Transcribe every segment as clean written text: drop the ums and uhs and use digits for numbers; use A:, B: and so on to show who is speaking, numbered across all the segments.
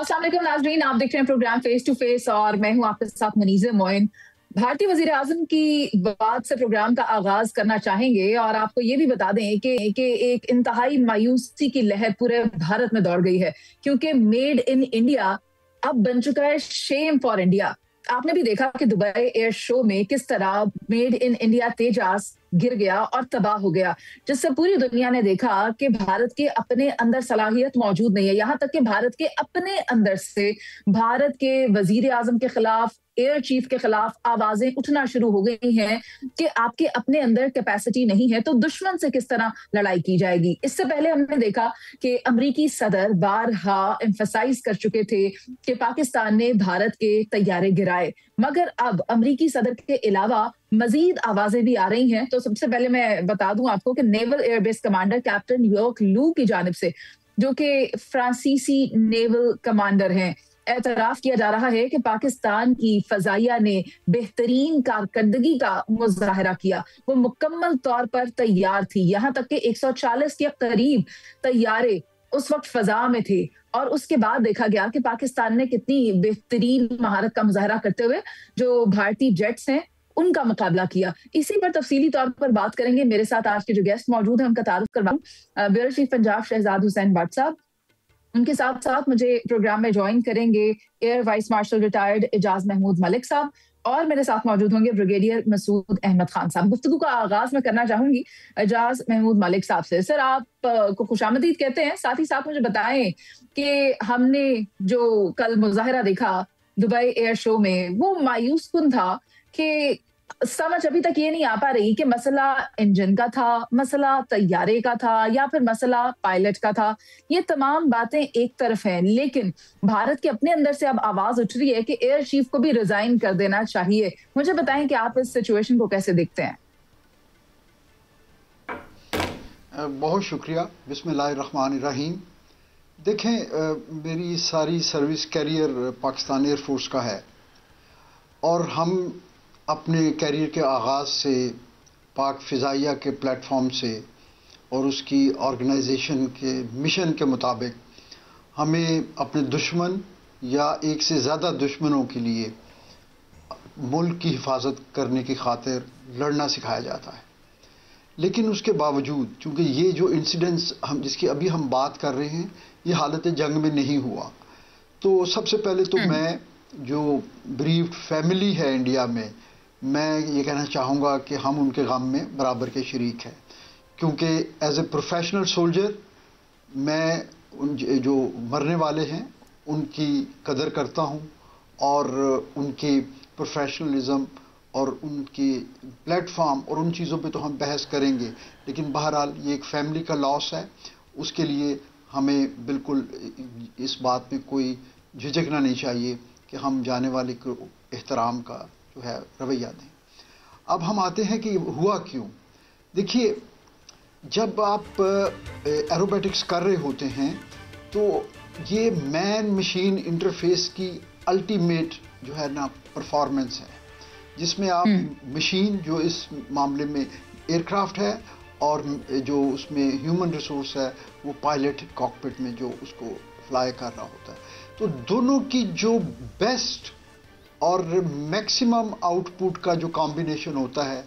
A: अस्सलाम वालेकुम नाज़रीन, आप देख रहे हैं प्रोग्राम फेस टू फेस और मैं हूं आपके साथ मनीज़ा मोइन। भारतीय वज़ीर आज़म की बात से प्रोग्राम का आगाज करना चाहेंगे और आपको ये भी बता दें कि एक इंतहाई मायूसी की लहर पूरे भारत में दौड़ गई है, क्योंकि मेड इन इंडिया अब बन चुका है शेम फॉर इंडिया। आपने भी देखा कि दुबई एयर शो में किस तरह मेड इन इंडिया तेजास गिर गया और तबाह हो गया, जिससे पूरी दुनिया ने देखा कि भारत के अपने अंदर सलाहियत मौजूद नहीं है। यहां तक कि भारत के अपने अंदर से भारत के वजीर आजम के खिलाफ, एयर चीफ के खिलाफ आवाजें उठना शुरू हो गई हैं कि आपके अपने अंदर कैपेसिटी नहीं है, तो दुश्मन से किस तरह लड़ाई की जाएगी। इससे पहले हमने देखा कि अमरीकी सदर बारहा एम्फसाइज कर चुके थे कि पाकिस्तान ने भारत के तैयारे गिराए, मगर अब अमरीकी सदर के अलावा मजीद आवाजें भी आ रही हैं। तो सबसे पहले मैं बता दूं आपको कि naval airbase commander captain York लू की जानिब से, जो कि फ्रांसीसी नेवल कमांडर हैं, एतराफ किया जा रहा है कि पाकिस्तान की फजाइया ने बेहतरीन कारकर्दगी का मुजाहरा किया। वो मुकम्मल तौर पर तैयार थी, यहां तक कि 140 के करीब तैयारे उस वक्त फजा में थे। और उसके बाद देखा गया कि पाकिस्तान ने कितनी बेहतरीन महारत का मुजाहरा करते हुए जो भारतीय जेट्स हैं उनका मुकाबला किया। इसी पर तफसीली तौर पर बात करेंगे। मेरे साथ आज के जो गेस्ट मौजूद हैं उनका तारुफ करवाऊं। ब्यूरो चीफ पंजाब शहजाद हुसैन भट्ट साहब, उनके साथ साथ मुझे प्रोग्राम में ज्वाइन करेंगे air vice marshal retired Ejaz Mahmood Malik साहब, और मेरे साथ मौजूद होंगे ब्रिगेडियर मसूद अहमद खान साहब। गुफ्तगू का आगाज मैं करना चाहूंगी एजाज महमूद मलिक साहब से। सर, आप को खुशामदीद कहते हैं, साथ ही साथ मुझे बताएं कि हमने जो कल मुजाहरा देखा दुबई एयर शो में, वो मायूस कुन था कि समझ अभी तक ये नहीं आ पा रही कि मसला इंजन का था, मसला तैयारे का था, या फिर मसला पायलट का था। ये तमाम बातें एक तरफ हैं, लेकिन भारत के अपने अंदर से अब आवाज उठ रही है कि एयर चीफ को भी रिजाइन कर देना चाहिए। मुझे बताएं कि आप इस सिचुएशन को कैसे देखते हैं?
B: बहुत शुक्रिया। बिस्मिल्लाहिर्रहमानिर्रहीम। देखें, मेरी सारी सर्विस कैरियर पाकिस्तान एयरफोर्स का है और हम अपने कैरियर के आगाज़ से पाक फ़िज़ाइया के प्लेटफॉर्म से और उसकी ऑर्गेनाइजेशन के मिशन के मुताबिक हमें अपने दुश्मन या एक से ज़्यादा दुश्मनों के लिए मुल्क की हिफाजत करने की खातिर लड़ना सिखाया जाता है। लेकिन उसके बावजूद, चूँकि ये जो इंसिडेंट्स जिसकी अभी हम बात कर रहे हैं, ये हालत जंग में नहीं हुआ, तो सबसे पहले तो मैं जो ब्रीफ्ड फैमिली है इंडिया में, मैं ये कहना चाहूँगा कि हम उनके गम में बराबर के शरीक हैं, क्योंकि एज ए प्रोफेशनल सोल्जर मैं उन जो मरने वाले हैं उनकी कदर करता हूँ और उनकी प्रोफेशनलिज्म और उनकी प्लेटफॉर्म और उन चीज़ों पे तो हम बहस करेंगे, लेकिन बहरहाल ये एक फैमिली का लॉस है। उसके लिए हमें बिल्कुल इस बात पे कोई झिझकना नहीं चाहिए कि हम जाने वाले को एहतराम का जो है रवैया दें। अब हम आते हैं कि हुआ क्यों। देखिए, जब आप एरोबेटिक्स कर रहे होते हैं तो ये मैन मशीन इंटरफेस की अल्टीमेट जो है ना परफॉर्मेंस है, जिसमें आप मशीन जो इस मामले में एयरक्राफ्ट है और जो उसमें ह्यूमन रिसोर्स है वो पायलट कॉकपिट में जो उसको फ्लाई कर रहा होता है, तो दोनों की जो बेस्ट और मैक्सिमम आउटपुट का जो कॉम्बिनेशन होता है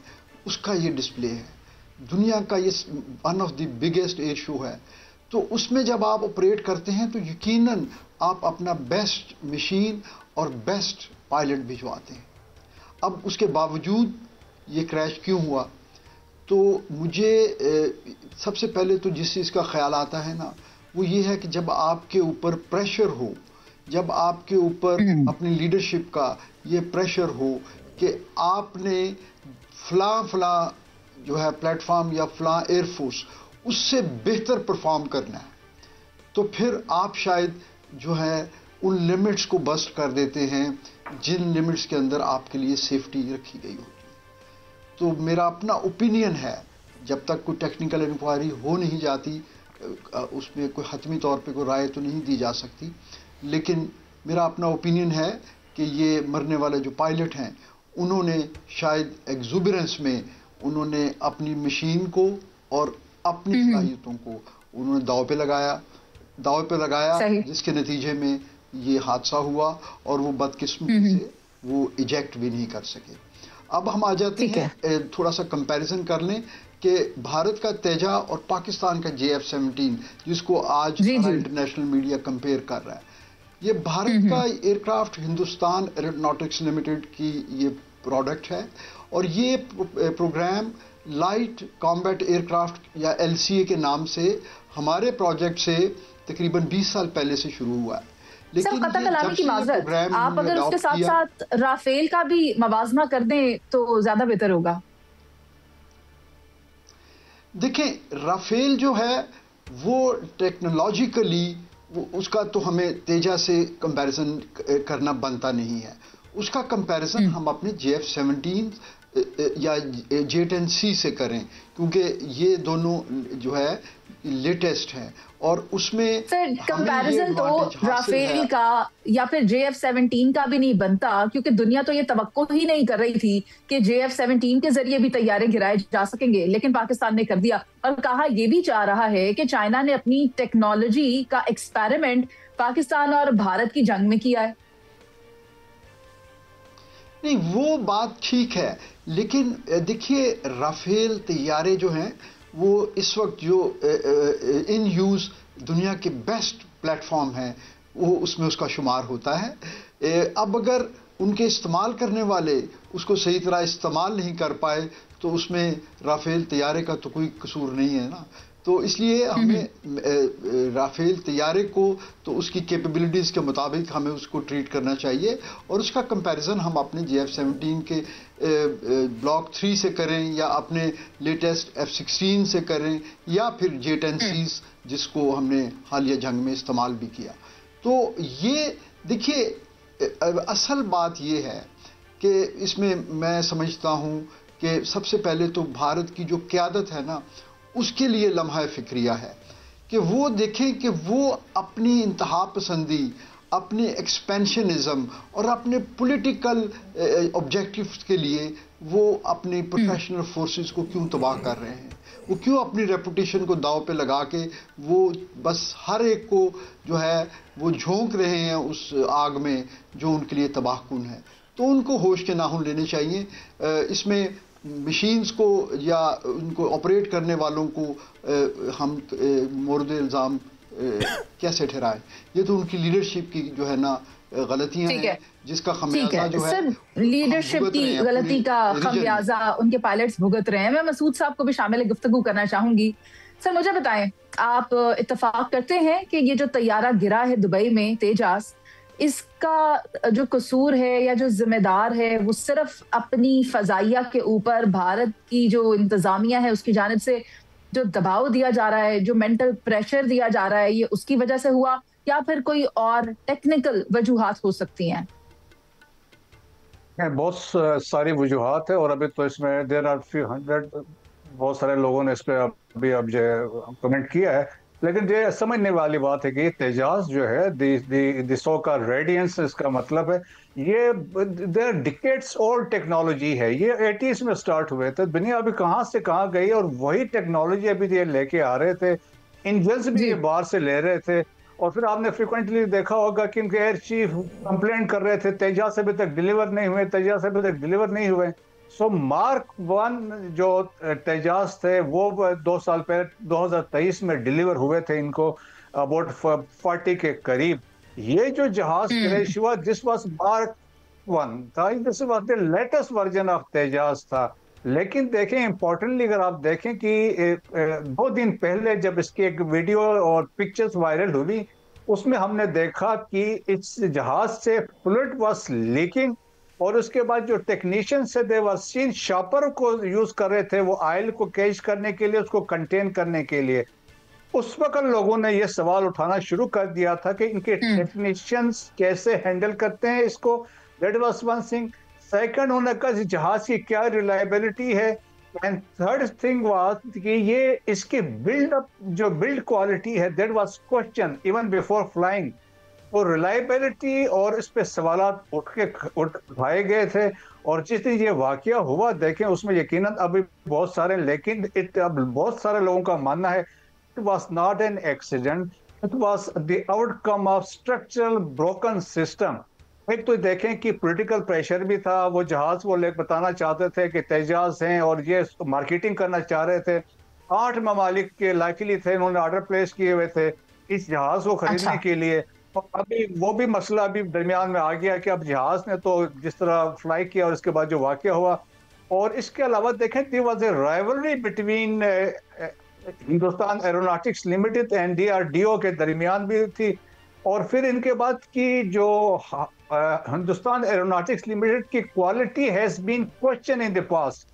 B: उसका ये डिस्प्ले है। दुनिया का ये one of the biggest air show है, तो उसमें जब आप ऑपरेट करते हैं तो यकीनन आप अपना बेस्ट मशीन और बेस्ट पायलट भिजवाते हैं। अब उसके बावजूद ये क्रैश क्यों हुआ, तो मुझे सबसे पहले तो जिस चीज़ का ख्याल आता है ना, वो ये है कि जब आपके ऊपर प्रेशर हो, जब आपके ऊपर अपनी लीडरशिप का ये प्रेशर हो कि आपने फला जो है प्लेटफॉर्म या फला एयरफोर्स उससे बेहतर परफॉर्म करना है, तो फिर आप शायद जो है उन लिमिट्स को बस्ट कर देते हैं जिन लिमिट्स के अंदर आपके लिए सेफ्टी रखी गई होती है। तो मेरा अपना ओपिनियन है, जब तक कोई टेक्निकल इंक्वायरी हो नहीं जाती उसमें कोई हतमी तौर पे कोई राय तो नहीं दी जा सकती, लेकिन मेरा अपना ओपिनियन है कि ये मरने वाले जो पायलट हैं उन्होंने शायद एक्जुबिरेंस में उन्होंने अपनी मशीन को और अपनी सलाहियतों को उन्होंने दाव पे लगाया, जिसके नतीजे में ये हादसा हुआ और वो बदकिस्मती से वो इजेक्ट भी नहीं कर सके। अब हम आ जाते हैं, थोड़ा सा कंपैरिजन कर लें कि भारत का तेजा और पाकिस्तान का JF-17 जिसको आज सारा इंटरनेशनल मीडिया कंपेयर कर रहा है। ये भारत का एयरक्राफ्ट हिंदुस्तान एरोनॉटिक्स लिमिटेड की ये प्रोडक्ट है और ये प्रोग्राम लाइट कॉम्बैट एयरक्राफ्ट या LCA के नाम से हमारे प्रोजेक्ट से तकरीबन 20 साल पहले से शुरू हुआ है।
A: लेकिन की माजरत, आप अगर उसके साथ साथ राफेल का भी मवाजना कर दें तो ज्यादा बेहतर होगा।
B: देखें, राफेल जो है वो टेक्नोलॉजिकली उसका तो हमें तेजा से कंपैरिजन करना बनता नहीं है। उसका कंपैरिजन हम अपने JF-17 या J-10C से करें, क्योंकि ये दोनों जो है लेटेस्ट हैं और उसमें
A: सर कंपैरिजन तो राफेल का या फिर JF-17 का भी नहीं बनता, क्योंकि दुनिया तो ये तवक्को ही नहीं कर रही थी कि JF-17 के जरिए भी तैयारे गिराए जा सकेंगे, लेकिन पाकिस्तान ने कर दिया और कहा ये भी चाह रहा है कि चाइना ने अपनी टेक्नोलॉजी का एक्सपेरिमेंट पाकिस्तान और भारत की जंग में किया है।
B: नहीं, वो बात ठीक है, लेकिन देखिए राफेल तैयारे जो हैं वो इस वक्त जो इन यूज़ दुनिया के बेस्ट प्लेटफॉर्म हैं वो उसमें उसका शुमार होता है। अब अगर उनके इस्तेमाल करने वाले उसको सही तरह इस्तेमाल नहीं कर पाए तो उसमें राफेल तैयारे का तो कोई कसूर नहीं है ना। तो इसलिए हमें राफेल तैयारे को तो उसकी कैपेबिलिटीज़ के मुताबिक हमें उसको ट्रीट करना चाहिए और उसका कंपैरिजन हम अपने JF-17 के ब्लॉक 3 से करें या अपने लेटेस्ट F-16 से करें या फिर J-10Cs जिसको हमने हालिया जंग में इस्तेमाल भी किया। तो ये देखिए, असल बात ये है कि इसमें मैं समझता हूँ कि सबसे पहले तो भारत की जो क़यादत है ना, उसके लिए लम्हा फिक्रिया है कि वो देखें कि वो अपनी इंतहा पसंदी, अपने एक्सपेंशनिज्म और अपने पॉलिटिकल ऑब्जेक्टिव्स के लिए वो अपनी प्रोफेशनल फोर्सेस को क्यों तबाह कर रहे हैं। वो क्यों अपनी रेपुटेशन को दांव पे लगा के वो बस हर एक को जो है वो झोंक रहे हैं उस आग में जो उनके लिए तबाहकुन है। तो उनको होश के नाखून लेने चाहिए। इसमें मशीन्स को या उनको ऑपरेट करने वालों को हम मोर्द इल्ज़ाम कैसे ठहराएं। ये तो उनकी लीडरशिप की जो है ना गलतियां हैं जिसका खमियाजा जो है
A: लीडरशिप की गलती का खमियाजा उनके पायलट्स भुगत रहे हैं। मैं मसूद साहब को भी शामिल गुफ्तगू करना चाहूंगी। सर मुझे बताएं, आप इत्तेफाक करते हैं कि ये जो तैयारा गिरा है दुबई में तेजास, इसका जो कसूर है या जो जिम्मेदार है वो सिर्फ अपनी फजाइया के ऊपर भारत की जो इंतजामिया है उसकी जानिब से जो दबाव दिया जा रहा है, जो मेंटल प्रेशर दिया जा रहा है, ये उसकी वजह से हुआ या फिर कोई और टेक्निकल वजूहात हो सकती हैं?
C: बहुत सारी वजूहात है और अभी तो इसमें देयर आर फ्यू हंड्रेड, बहुत सारे लोगों ने इस पर अभी अब जो कमेंट किया है, लेकिन ये समझने वाली बात है कि तेजास जो है द सो का रेडियंस, इसका मतलब है ये देयर डिकेड्स ओल्ड टेक्नोलॉजी है। ये 80s में स्टार्ट हुए थे, दुनिया अभी कहाँ से कहाँ गई और वही टेक्नोलॉजी अभी ये लेके आ रहे थे। इंजन्स भी ये बाहर से ले रहे थे और फिर आपने फ्रिक्वेंटली देखा होगा कि उनके एयर चीफ कंप्लेंट कर रहे थे तेजास अभी तक डिलीवर नहीं हुए, तेजास अभी तक डिलीवर नहीं हुए। सो मार्क 1 जो तेजास थे वो 2 साल पहले 2023 में डिलीवर हुए थे इनको अबाउट 40 के करीब। ये जो जहाज क्रैश हुआ दिस वाज मार्क 1 था, this was the latest version of Tejas था। लेकिन देखें इंपॉर्टेंटली अगर आप देखें कि 2 दिन पहले जब इसकी एक वीडियो और पिक्चर्स वायरल हुई उसमें हमने देखा कि इस जहाज से फ्लूइड वाज लीकिंग और उसके बाद जो टेक्नीशियंस थे दे वर सीन शॉपर को यूज कर रहे थे वो ऑयल को कैच करने के लिए, उसको कंटेन करने के लिए। उस वक्त लोगों ने ये सवाल उठाना शुरू कर दिया था कि इनके टेक्नीशियंस कैसे हैंडल करते हैं इसको। That was one thing. Second, उन्होंने कहा जहाज की क्या रिलायबिलिटी है। एंड थर्ड थिंग वाज कि ये इसकी बिल्ड क्वालिटी है that was question even before flying. वो रिलायबिलिटी और इस पे सवालात उठाए गए थे और जिस दिन ये वाकया हुआ देखें उसमें यकीनन अभी बहुत सारे, लेकिन अब बहुत सारे लोगों का मानना है it was not an accident. It was the outcome of structural broken system. एक तो देखें कि पॉलिटिकल प्रेशर भी था, वो जहाज वो लेकर बताना चाहते थे कि तेजाज हैं और ये मार्केटिंग करना चाह रहे थे। 8 ममालिक के लाइकली थे, उन्होंने ऑर्डर प्लेस किए हुए थे इस जहाज को खरीदने के लिए। और अभी वो भी मसला अभी दरमियान में आ गया कि अब जहाज ने तो जिस तरह फ्लाई किया और इसके बाद जो वाकया हुआ, और इसके अलावा देखें there was a rivalry between Hindustan aeronautics limited and DRDO के दरमियान भी थी। और फिर इनके बाद की जो हिंदुस्तान एरोनॉटिक्स लिमिटेड की quality has been question in the past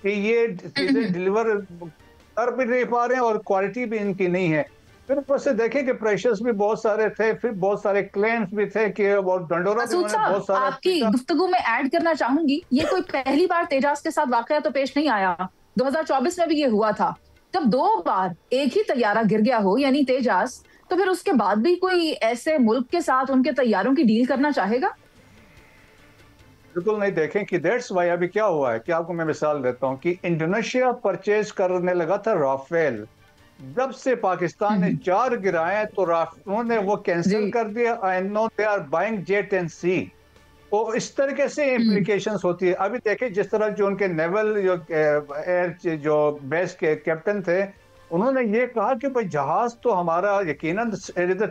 C: कि ये चीजें डिलीवर कर भी नहीं पा रहे हैं और क्वालिटी भी इनकी नहीं है। फिर ऊपर से देखें कि प्रेशर्स भी बहुत सारे थे, फिर बहुत सारे क्लेम्स भी थे कि और ढंढोरा भी बहुत सारा।
A: आपकी गुफ्तगू में ऐड करना चाहूंगी, ये कोई पहली बार तेजाज के साथ वाकया तो पेश नहीं आया। 2024 में भी ये हुआ था, जब 2 बार एक ही तैयारा गिर गया हो यानी तेजाज, तो फिर उसके बाद भी कोई ऐसे मुल्क के साथ उनके तैयारों की डील करना चाहेगा?
C: बिल्कुल नहीं। देखें कि दैट्स वाई अभी क्या हुआ है कि आपको मैं मिसाल देता हूं कि इंडोनेशिया परचेज करने लगा था राफेल। जब से पाकिस्तान ने 4 गिराए तो उन्होंने वो कैंसिल कर दिया। I know they are buying jet and C. तो इस तरीके से इम्प्लीकेशंस होती है। अभी देखें जिस तरह जो उनके नेवल एयर जो बेस के कैप्टन थे, उन्होंने ये कहा कि भाई जहाज तो हमारा यकीनन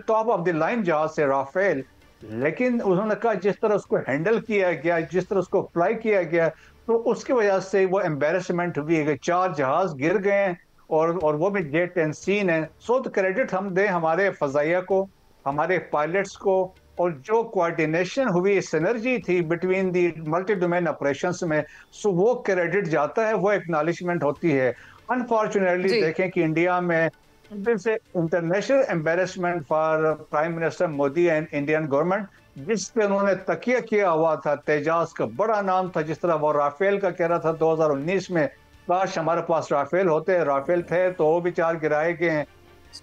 C: टॉप ऑफ द लाइन जहाज है राफेल, लेकिन उन्होंने कहा जिस तरह उसको हैंडल किया गया, जिस तरह उसको फ्लाई किया गया, तो उसकी वजह से वो एम्बेरसमेंट हुई है। 4 जहाज गिर गए और वो भी जेट एंड सीन है। सो तो क्रेडिट हम दें हमारे फजाइया को, हमारे पायलट्स को, और जो कोऑर्डिनेशन हुई, सिनर्जी थी between the multi domain operations में, सो वो क्रेडिट जाता है, वो एक्नॉलेजमेंट होती है। अनफॉर्चुनेटली देखें कि इंडिया में international embarrassment for prime minister Modi and Indian government, जिस पे उन्होंने तकिया किया हुआ था। तेजाज का बड़ा नाम था, जिस तरह वो राफेल का कह रहा था 2019 में, काश हमारे पास राफेल होते, राफेल थे तो वो भी 4 गिराए गए,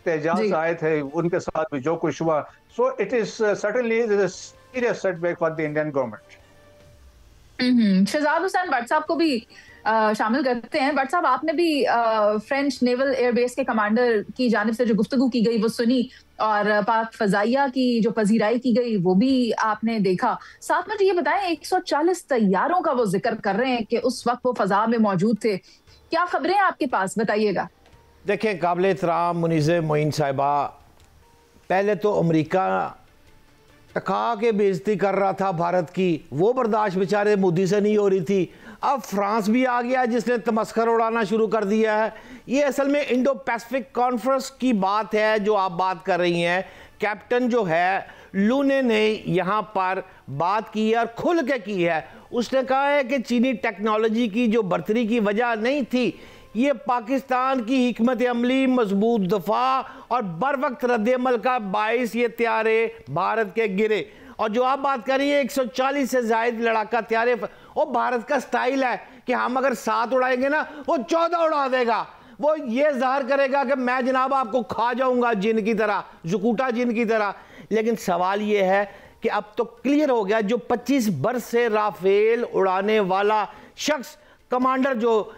C: तेजाज आए थे, उनके साथ भी जो कुछ हुआ। So it is certainly serious setback for the Indian government.
A: Shahzad Hussain Bhatt साहब को भी शामिल करते हैं। भट्ट साहब, आपने भी फ्रेंच नेवल एयरबेस के कमांडर की जानिब से जो गुफ्तगू की गई वो सुनी, और पाक फजाइया की जो पजीराई की गई वो भी आपने देखा। साथ में ये बताएं, 140 तैयारों का वो जिक्र कर रहे हैं कि उस वक्त वो फजा में मौजूद थे। क्या खबरें आपके पास, बताइएगा।
D: देखिए, काबिल एहतराम मुनीज़े मोइन साहिबा, पहले तो अमेरिका टका के बेइज्जती कर रहा था भारत की, वो बर्दाश्त बेचारे मोदी से नहीं हो रही थी। अब फ्रांस भी आ गया जिसने तमस्कर उड़ाना शुरू कर दिया है। ये असल में इंडो पैसिफिक कॉन्फ्रेंस की बात है जो आप बात कर रही हैं। कैप्टन जो है लूने ने यहाँ पर बात की है और खुल के की है। उसने कहा है कि चीनी टेक्नोलॉजी की जो बर्तरी की वजह नहीं थी, ये पाकिस्तान की हिकमत अमली, मजबूत दफा और बर वक्त रद्द-ए-अमल का बाइस ये त्यारे भारत के गिरे। और जो आप बात कर रही है 140 से ज्यादा लड़ाका त्यारे, वो भारत का स्टाइल है कि हम अगर 7 उड़ाएंगे ना, वो 14 उड़ा देगा। वो ये जाहिर करेगा कि मैं जनाब आपको खा जाऊंगा जिन की तरह, जुकूटा जिन की तरह। लेकिन सवाल ये है कि अब तो क्लियर हो गया, जो 25 बरस से राफेल उड़ाने वाला शख्स कमांडर जो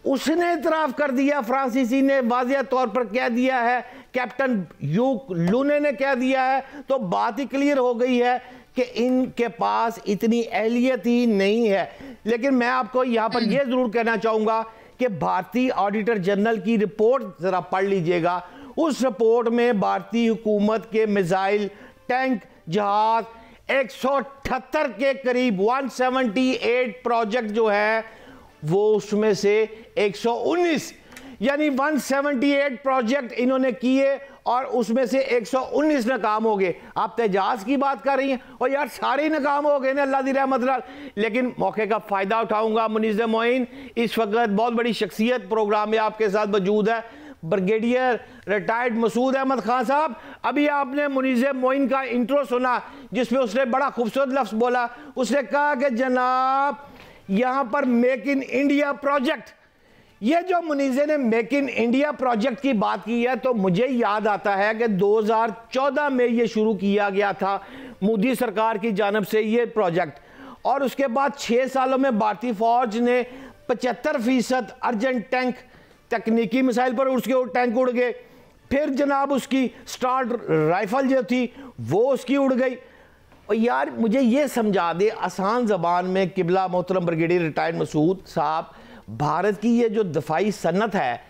D: उसने इतराफ कर दिया, फ्रांसीसी ने वाज़िया तौर पर कह दिया है, कैप्टन यूक लूने ने कह दिया है, तो बात ही क्लियर हो गई है कि इनके पास इतनी अहलियत ही नहीं है। लेकिन मैं आपको यहाँ पर यह जरूर कहना चाहूँगा कि भारतीय ऑडिटर जनरल की रिपोर्ट ज़रा पढ़ लीजिएगा। उस रिपोर्ट में भारतीय हुकूमत के मिसाइल, टैंक, जहाज 178 के करीब 178 प्रोजेक्ट जो है वो उसमें से 119 यानी 178 प्रोजेक्ट इन्होंने किए और उसमें से 119 नाकाम हो गए। आप तेजाज की बात कर रही हैं और यार सारे नाकाम हो गए ना अल्लाह दी रहमत नाल। लेकिन मौके का फ़ायदा उठाऊंगा मुनीज़े मोइन, इस वक्त बहुत बड़ी शख्सियत प्रोग्राम में आपके साथ मौजूद है, ब्रिगेडियर रिटायर्ड मसूद अहमद खान साहब। अभी आपने मुनीज़े मोइन का इंट्रो सुना जिसमें उसने बड़ा खूबसूरत लफ्ज़ बोला। उसने कहा कि जनाब यहाँ पर मेक इन इंडिया प्रोजेक्ट, ये जो मुनीज़े ने मेक इन इंडिया प्रोजेक्ट की बात की है, तो मुझे याद आता है कि 2014 में ये शुरू किया गया था मोदी सरकार की जानब से ये प्रोजेक्ट, और उसके बाद 6 सालों में भारतीय फौज ने 75% अर्जेंट टैंक तकनीकी मिसाइल पर उसके टैंक उड़ गए। फिर जनाब उसकी स्टार्ट राइफल जो थी वो उसकी उड़ गई। और यार मुझे ये समझा दे आसान ज़बान में किबला मोहतरम ब्रिगेडियर रिटायर्ड मसूद साहब, भारत की ये जो दफाई सन्नत है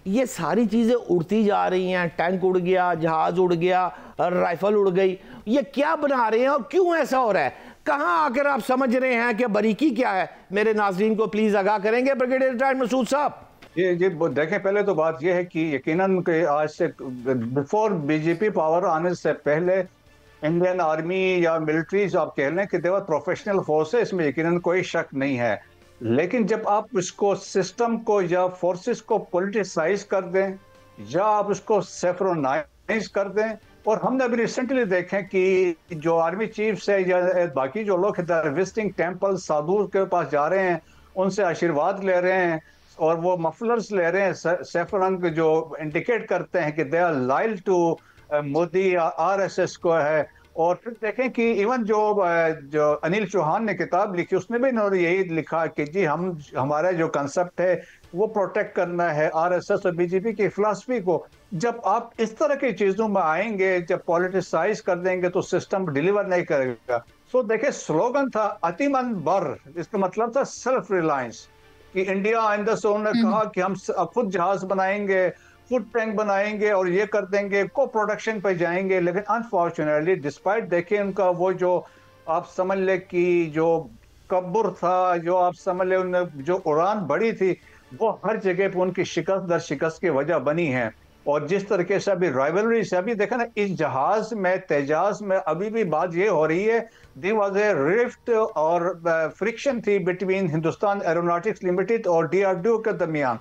D: ये सारी चीज़ें उड़ती जा रही हैं, टैंक उड़ गया, जहाज़ उड़ गया, राइफल उड़ गई, ये क्या बना रहे हैं और क्यों ऐसा हो रहा है? कहाँ आकर आप समझ रहे हैं कि बारीकी क्या है? मेरे नाज़रीन को प्लीज़ आगाह करेंगे ब्रिगेडियर रिटायर्ड मसूद साहब।
C: ये देखें, पहले तो बात यह है कि यकीनन कि आज से बिफोर बीजेपी पावर आने से पहले इंडियन आर्मी या मिलिट्री जो आप कह लें कि देवर प्रोफेशनल फोर्स है, इसमें यकीनन कोई शक नहीं है। लेकिन जब आप इसको सिस्टम को या फोर्सेस को पॉलिटिसाइज कर दें या आप उसको सेफ्रोनाइज कर दें, और हमने अभी रिसेंटली देखें कि जो आर्मी चीफ्स है या बाकी जो लोग विजिटिंग टेम्पल साधु के पास जा रहे हैं, उनसे आशीर्वाद ले रहे हैं और वो मफलर्स ले रहे हैं सेफ्रन जो इंडिकेट करते हैं कि they are loyal to Modi या आरएसएस को है। और फिर देखें कि इवन जो अनिल चौहान ने किताब लिखी उसमें भी इन्होंने यही लिखा कि जी हमारा जो कंसेप्ट है वो प्रोटेक्ट करना है आरएसएस और बीजेपी की फिलॉसफी को। जब आप इस तरह की चीजों में आएंगे, जब पॉलिटिसाइज कर देंगे तो सिस्टम डिलीवर नहीं करेगा। सो देखिए, स्लोगन था अतिमन बर, इसका मतलब था सेल्फ रिलायंस, कि इंडिया आइंदा से उन्होंने कहा कि हम खुद जहाज बनाएंगे, खुद टैंक बनाएंगे और ये कर देंगे, को प्रोडक्शन पे जाएंगे। लेकिन अनफॉर्चुनेटली डिस्पाइट देखिए उनका वो जो आप समझ ले कि जो कब्र था, जो आप समझ ले उन्हें जो उड़ान बढ़ी थी, वो हर जगह पे उनकी शिकस्त दर शिकस्त की वजह बनी है। और जिस तरीके से अभी राइवलरी से अभी देखा ना, इस जहाज में तेजाज में अभी भी बात ये हो रही है, देयर वाज ए रिफ्ट और फ्रिक्शन थी बिटवीन हिंदुस्तान एरोनॉटिक्स लिमिटेड और डीआरडीओ के दरमियान,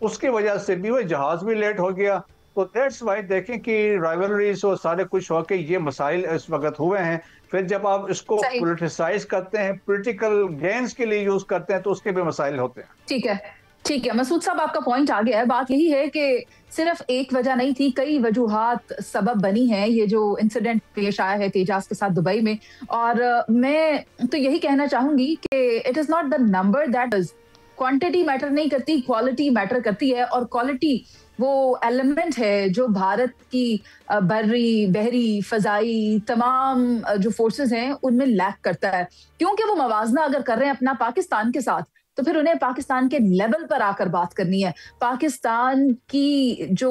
C: उसकी वजह से भी वो जहाज भी लेट हो गया। तो दैट्स वाई देखें कि राइवलरीज और सारे कुछ होके ये मसाइल इस वक्त हुए हैं। फिर जब आप इसको पॉलिटिसाइज करते हैं, पॉलिटिकल गेन्स के लिए यूज करते हैं, तो उसके भी मसाइल होते हैं।
A: ठीक है मसूद साहब, आपका पॉइंट आ गया है। बात यही है कि सिर्फ एक वजह नहीं थी, कई वजूहात सबब बनी है ये जो इंसिडेंट पेश आया है तेजाज के साथ दुबई में। और मैं तो यही कहना चाहूंगी कि it is not the number that is, quantity matter नहीं करती, क्वालिटी मैटर करती है। और क्वालिटी वो एलिमेंट है जो भारत की बर्री, बहरी, फजाई तमाम जो फोर्सेस हैं उनमें लैक करता है। क्योंकि वो मवाजना अगर कर रहे हैं अपना पाकिस्तान के साथ, तो फिर उन्हें पाकिस्तान के लेवल पर आकर बात करनी है। पाकिस्तान की जो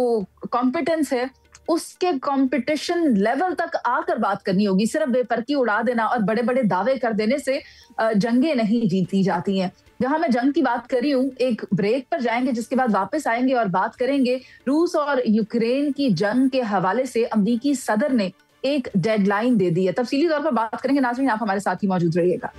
A: कॉम्पिटेंस है उसके कंपटीशन लेवल तक आकर बात करनी होगी। सिर्फ बेपरकी उड़ा देना और बड़े बड़े दावे कर देने से जंगें नहीं जीती जाती हैं। जहां मैं जंग की बात कर रही हूँ, एक ब्रेक पर जाएंगे जिसके बाद वापस आएंगे और बात करेंगे रूस और यूक्रेन की जंग के हवाले से अमेरिकी सदर ने एक डेडलाइन दे दी है। तफसीली तौर पर बात करेंगे। नाज़रीन, आप हमारे साथ ही मौजूद रहिएगा।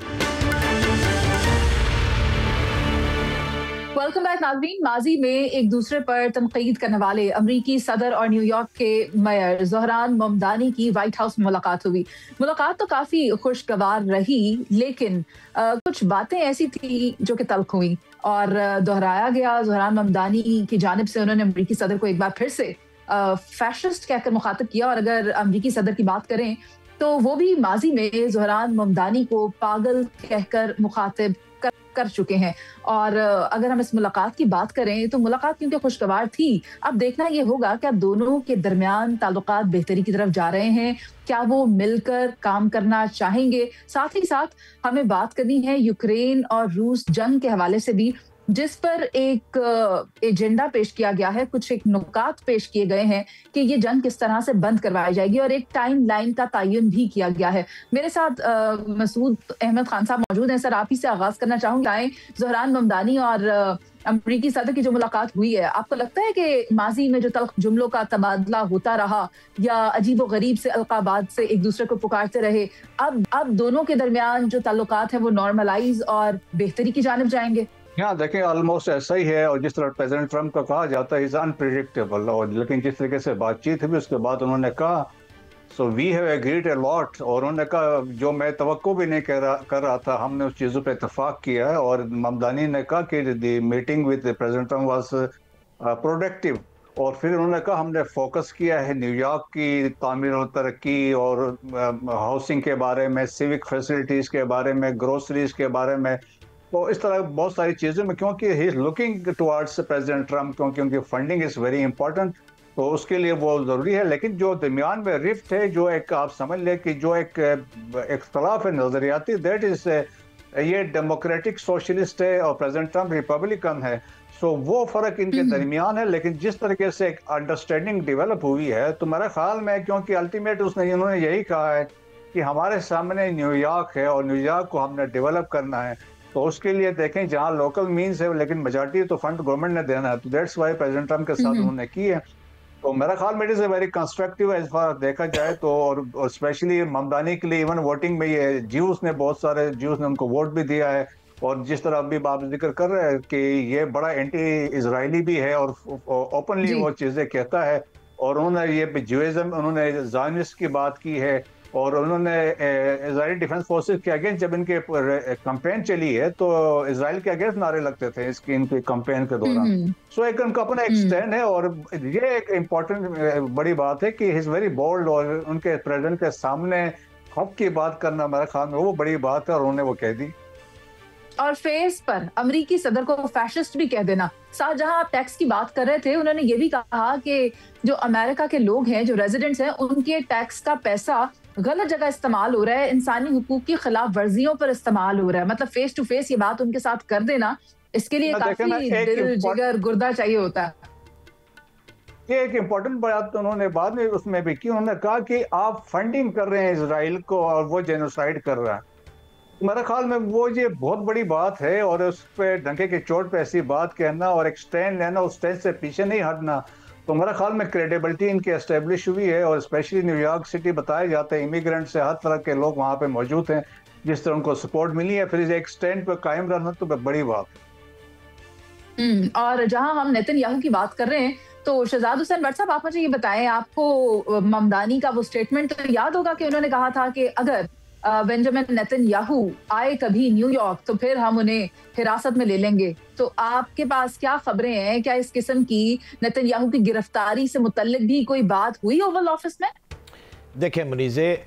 A: वेलकम बैक नाज़रीन। माजी में एक दूसरे पर तनकीद करने वाले अमरीकी सदर और न्यूयॉर्क के मेयर ज़ोहरान ममदानी की व्हाइट हाउस में मुलाकात हुई। मुलाकात तो काफ़ी खुशगवार रही, लेकिन कुछ बातें ऐसी थी जो कि तल्ख हुई और दोहराया गया। ज़ोहरान ममदानी की जानिब से उन्होंने अमरीकी सदर को एक बार फिर से फैशिस्ट कहकर मुखातिब किया। और अगर अमरीकी सदर की बात करें तो वो भी माजी में ज़ोहरान ममदानी को पागल कहकर मुखातिब कर चुके हैं। और अगर हम इस मुलाकात की बात करें तो मुलाकात क्योंकि खुशगवार थी, अब देखना ये होगा क्या दोनों के दरमियान ताल्लुकात बेहतरी की तरफ जा रहे हैं, क्या वो मिलकर काम करना चाहेंगे। साथ ही साथ हमें बात करनी है यूक्रेन और रूस जंग के हवाले से भी, जिस पर एक एजेंडा पेश किया गया है, कुछ एक नुकात पेश किए गए हैं कि ये जंग किस तरह से बंद करवाई जाएगी और एक टाइम लाइन का तयन भी किया गया है। मेरे साथ मसूद अहमद खान साहब मौजूद हैं। सर, आप ही से आगाज करना चाहूंगी। आए ज़ोहरान ममदानी और अमरीकी सदर की जो मुलाकात हुई है, आपको लगता है कि माजी में जो तल्ख जुमलों का तबादला होता रहा या अजीब व गरीब से अलकाबाद से एक दूसरे को पुकारते रहे, अब दोनों के दरमियान जो ताल्लुकात हैं वो नॉर्मलाइज और बेहतरी की जानिब जाएंगे?
C: यहाँ देखें, ऑलमोस्ट ऐसा ही है। और जिस तरह प्रेसिडेंट ट्रम्प का कहा जाता है इज अनप्रेडिक्टेबल, और लेकिन जिस तरीके से बातचीत हुई उसके बाद उन्होंने कहा so we have agreed a lot, और उन्होंने कहा जो मैं तवक्को भी नहीं कर रहा था, हमने उस चीज़ों पे इतफाक किया है। और ममदानी ने कहा कि the meeting with president Trump was productive. और फिर उन्होंने कहा हमने फोकस किया है न्यूयॉर्क की तामीर और तरक्की और हाउसिंग के बारे में, सिविक फैसिलिटीज़ के बारे में, ग्रोसरीज के बारे में, तो इस तरह बहुत सारी चीज़ों में, क्योंकि he is looking towards president Trump, क्योंकि उनकी फंडिंग इज़ वेरी इंपॉर्टेंट। तो उसके लिए वो ज़रूरी है। लेकिन जो दरमियान में रिफ्ट है, जो एक आप समझ लें कि जो एक इख्तलाफ है नज़रियाती, दैट इज़ ये डेमोक्रेटिक सोशलिस्ट है और प्रेसिडेंट ट्रम्प रिपब्लिकन है। सो वो फ़र्क इनके दरमियान है। लेकिन जिस तरीके से एक अंडरस्टैंडिंग डेवलप हुई है, तो मेरा ख्याल में, क्योंकि अल्टीमेट इन्होंने यही कहा है कि हमारे सामने न्यूयॉर्क है और न्यूयॉर्क को हमने डेवलप करना है, तो उसके लिए देखें जहाँ लोकल मीन्स है, लेकिन मेजॉरिटी तो फंड गवर्नमेंट ने देना है, तो दैट्स वाई प्रेसिडेंट ट्रम्प के साथ उन्होंने की है। तो मेरा ख्याल में it is a very constructive as far देखा जाए तो। और स्पेशली ममदानी के लिए इवन वोटिंग में ये ज्यूस ने, बहुत सारे ज्यूस ने उनको वोट भी दिया है। और जिस तरह अभी आप जिक्र कर रहे हैं कि ये बड़ा एंटी इजरायली भी है और ओपनली वो चीज़ें कहता है। और उन्होंने ये ज्यूइज्म, उन्होंने ज़ायनिस्ट की बात की है और उन्होंने इजरायली डिफेंस फोर्सेस के अगेंस्ट जब इनके कैंपेन चली है तो इसराइल के अगेंस्ट नारे लगते थे इसकी, इनके कैंपेन के दौरान। सो एक उनका अपना एक स्टैंड है। और ये एक इम्पोर्टेंट बड़ी बात है कि ही इज वेरी बोल्ड, और उनके प्रेसिडेंट के सामने हक की बात करना मेरे ख्याल में वो बड़ी बात है और उन्होंने वो कह दी।
A: और फेस पर अमेरिकी सदर को फैशिस्ट भी कह देना। जहां आप टैक्स की बात कर रहे थे, उन्होंने ये भी कहा कि जो अमेरिका के लोग हैं, जो रेजिडेंट्स हैं, उनके टैक्स का पैसा गलत जगह इस्तेमाल हो रहा है, इंसानी हुकूक की खिलाफ वर्जियों पर इस्तेमाल हो रहा है। मतलब फेस टू फेस ये बात उनके साथ कर देना, इसके लिए काफी दिल जिगर गुर्दा चाहिए होता है।
C: ये एक इम्पोर्टेंट बात उन्होंने बाद में उसमें भी की। उन्होंने कहा कि आप फंडिंग कर रहे हैं इसराइल को और वो जेनोसाइड कर रहा है। मेरे ख्याल में वो ये बहुत बड़ी बात है। और उस पर डंके की चोट पे ऐसी बात कहना और एक स्टैंड लेना, उस स्टैंड से पीछे नहीं हटना, तो मेरे ख्याल में क्रेडिबिलिटी इनकी एस्टेब्लिश हुई है। और स्पेशली न्यूयॉर्क सिटी बताया जाता है, इमिग्रेंट से हर तरह के लोग वहाँ पे मौजूद हैं, जिस तरह उनको सपोर्ट मिली है, फिर एक स्टैंड पर कायम रहना तो बड़ी बात है।
A: और जहां हम नेतन्याहू की बात कर रहे हैं, तो शहजाद हुसैन भट्ट साहब, आप मुझे ये बताएं, आपको ममदानी का वो स्टेटमेंट तो याद होगा कि उन्होंने कहा था कि अगर बेंजामिन नेतन्याहू आए कभी न्यूयॉर्क तो फिर हम उन्हें हिरासत में ले लेंगे। तो आपके पास क्या खबरें हैं? क्या इस किस्म की नेतन्याहू की गिरफ्तारी से मुतल्लिक भी कोई बात हुई ओवल ऑफिस में?
D: देखें मुनीज़े,